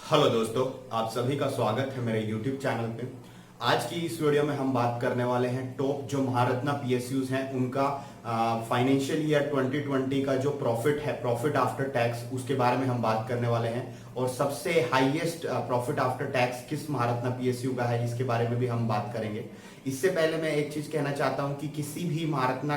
Hello दोस्तों, आप सभी का स्वागत है मेरे YouTube चैनल पे। आज की इस वीडियो में हम बात करने वाले हैं टॉप जो महारत्ना पीएसयूज हैं उनका फाइनेंशियल ईयर 2020 का जो प्रॉफिट है, प्रॉफिट आफ्टर टैक्स, उसके बारे में हम बात करने वाले हैं। और सबसे हाईएस्ट प्रॉफिट आफ्टर टैक्स किस महारत्ना पीएसयू का है इसके बारे में भी हम बात करेंगे। इससे पहले मैं एक चीज कहना चाहता हूं कि किसी भी महारत्ना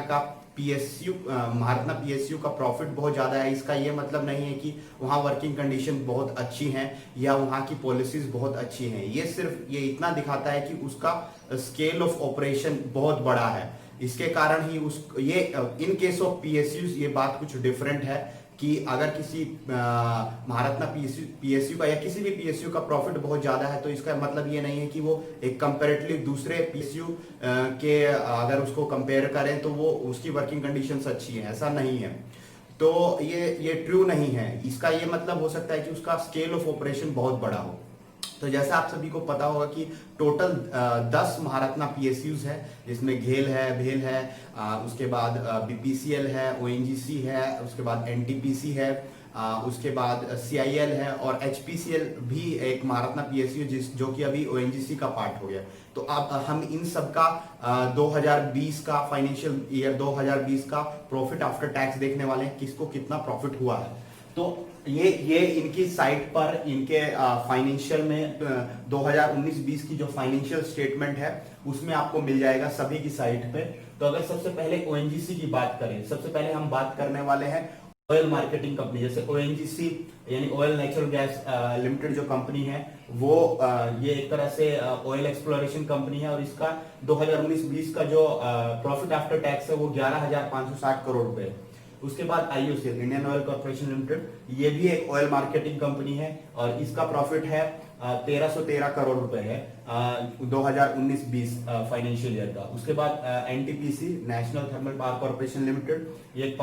पीएसयू का प्रॉफिट बहुत ज्यादा है, इसका ये मतलब नहीं है कि वहाँ वर्किंग कंडीशन बहुत अच्छी हैं या वहाँ की पॉलिसीज बहुत अच्छी हैं। ये सिर्फ ये इतना दिखाता है कि उसका स्केल ऑफ ऑपरेशन बहुत बड़ा है। इसके कारण ही इन केस ऑफ पीएसयू ये बात कुछ डिफरेंट है कि अगर किसी महारत्ना पीएसयू का या किसी भी पीएसयू का प्रॉफिट बहुत ज्यादा है तो इसका मतलब ये नहीं है कि वो एक कंपेरेटिवली दूसरे पीएसयू के अगर उसको कंपेयर करें तो वो उसकी वर्किंग कंडीशंस अच्छी है, ऐसा नहीं है। तो ये ट्रू नहीं है। इसका ये मतलब हो सकता है कि उसका स्केल ऑफ ऑपरेशन बहुत बड़ा हो। तो जैसा आप सभी को पता होगा कि टोटल 10 महारत्ना पीएसयूज है, जिसमें घेल है, भेल है, उसके बाद बीपीसीएल है, ओएनजीसी है, उसके बाद एनटीपीसी है, उसके बाद सीआईएल है और एचपीसीएल भी एक महारत्ना पीएसयू जो कि अभी ओएनजीसी का पार्ट हो गया। तो अब हम इन सब का 2020 का फाइनेंशियल ईयर 2020 का प्रॉफिट आफ्टर टैक्स देखने वाले हैं, किसको कितना प्रॉफिट हुआ है। तो ये इनकी साइट पर इनके फाइनेंशियल में 2019-20 की जो फाइनेंशियल स्टेटमेंट है उसमें आपको मिल जाएगा सभी की साइट पे। तो अगर सबसे पहले ओएनजीसी की बात करें, सबसे पहले हम बात करने वाले हैं ऑयल मार्केटिंग कंपनी। जैसे ओएनजीसी यानी ऑयल नेचुरल गैस लिमिटेड जो कंपनी है वो ये एक तरह से ऑयल एक्सप्लोरेशन कंपनी है और इसका 2019-20 का जो प्रॉफिट आफ्टर टैक्स है वो 11,560 करोड़ रुपए है। उसके बाद IOCL Indian oil corporation limited, ये भी एक ऑयल मार्केटिंग कंपनी है और इसका प्रॉफिट है 1313 करोड़ रुपए है 2019-20 फाइनेंशियल ईयर का। उसके बाद NTPC national thermal power corporation limited, ये एक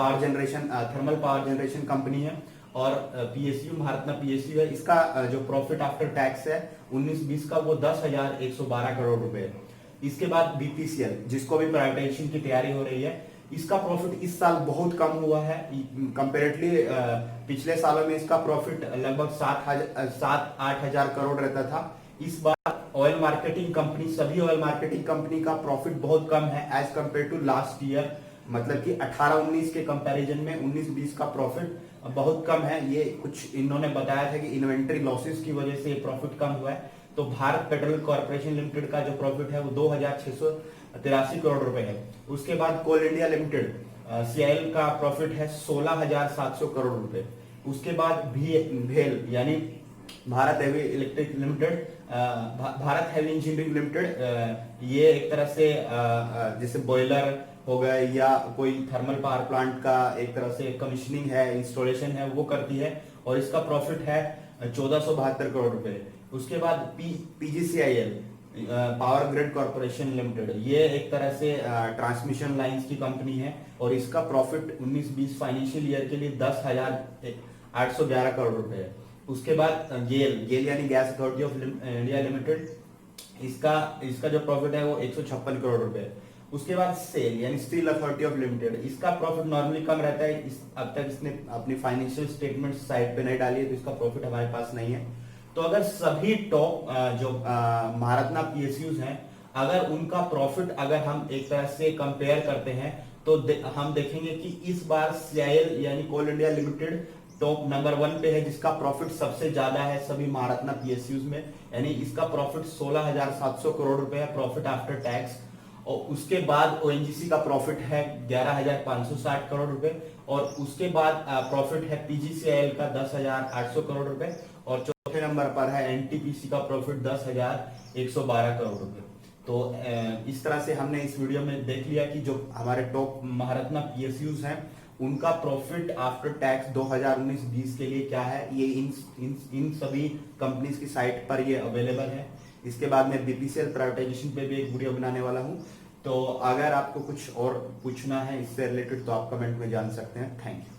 थर्मल पावर जनरेशन कंपनी है और पीएसयू महारत्ना पीएसयू है। इसका जो प्रॉफिट आफ्टर टैक्स है 19-20 का वो 10,112 करोड़ रुपए है। इसके बाद बीपीसीएल, जिसको भी प्राइवेटाइजेशन की तैयारी हो रही है, इसका प्रॉफिट इस साल बहुत कम हुआ है कंपेरेटली। पिछले सालों में इसका प्रॉफिट लगभग 7-8 हजार करोड़ रहता था। इस बार ऑयल मार्केटिंग कंपनी, सभी ऑयल मार्केटिंग कंपनी का प्रॉफिट बहुत कम है as compare to last year. मतलब कि 18-19 के कंपैरिजन में 19-20 का प्रॉफिट बहुत कम है। ये कुछ इन्होंने बताया था कि इन्वेंट्री लॉसेस की वजह से प्रॉफिट कम हुआ है। तो भारत पेट्रोलियम कॉर्पोरेशन लिमिटेड का जो प्रॉफिट है वो 2,683 करोड़ रुपए है। उसके बाद कोल इंडिया लिमिटेड सीआईएल का प्रॉफिट है 16,700 करोड़ रुपए। उसके बाद भेल यानी Bharat heavy electric limited, Bharat heavy engineering limited, ये एक तरह से जैसे बॉयलर हो गए या कोई थर्मल पावर प्लांट का एक तरह से कमीशनिंग है, इंस्टॉलेशन है, वो करती है और इसका प्रॉफिट है 1472 करोड़ रुपए। उसके बाद PGCIL power grid corporation limited, ये एक तरह से ट्रांसमिशन लाइंस की कंपनी है और इसका प्रॉफिट 19-20 फाइनेंशियल ईयर के लिए 10,811 करोड़ रुपए है। उसके बाद गेल यानी gas authority of India limited, इसका जो प्रॉफिट है वो 156 करोड़ रुपए है। उसके बाद सेल यानी स्टील अथॉरिटी ऑफ लिमिटेड, इसका प्रॉफिट नॉर्मली कम रहता है। अब तक इसने अपनी फाइनेंशियल स्टेटमेंट साइट पे नहीं डाली है तो इसका प्रॉफिट हमारे पास नहीं है। तो अगर सभी टॉप जो महारत्ना पीएसयूज हैं, अगर उनका प्रॉफिट अगर हम एक तरह से कंपेयर करते हैं तो हम देखेंगे कि इस बार सीआईएल यानी कोल इंडिया लिमिटेड टॉप नंबर 1 पे है, जिसका प्रॉफिट सबसे ज्यादा है सभी महारत्ना पीएसयूज में। यानी इसका प्रॉफिट 16,700 करोड़ रुपए है प्रॉफिट आफ्टर टैक्स। और उसके बाद ओएनजीसी का प्रॉफिट है 11,560 करोड़ रुपए और उसके बाद प्रॉफिट है पीजीसीआईएल का 10,800 करोड़ रुपए और चौथे नंबर पर है एनटीपीसी का प्रॉफिट 10,112 करोड़ रुपए। तो इस तरह से हमने इस वीडियो में देख लिया कि जो हमारे टॉप महारत्ना पीएसयूज हैं उनका प्रॉफिट आफ्टर टैक्स 2019-20 के लिए क्या है। ये इन सभी कंपनीज की साइट पर ये अवेलेबल है। इसके बाद मैं बीपीसीएल प्राइवेटाइजेशन पे भी एक वीडियो बनाने वाला हूं। तो अगर आपको कुछ और पूछना है इससे रिलेटेड तो आप कमेंट में जान सकते हैं। Thank you.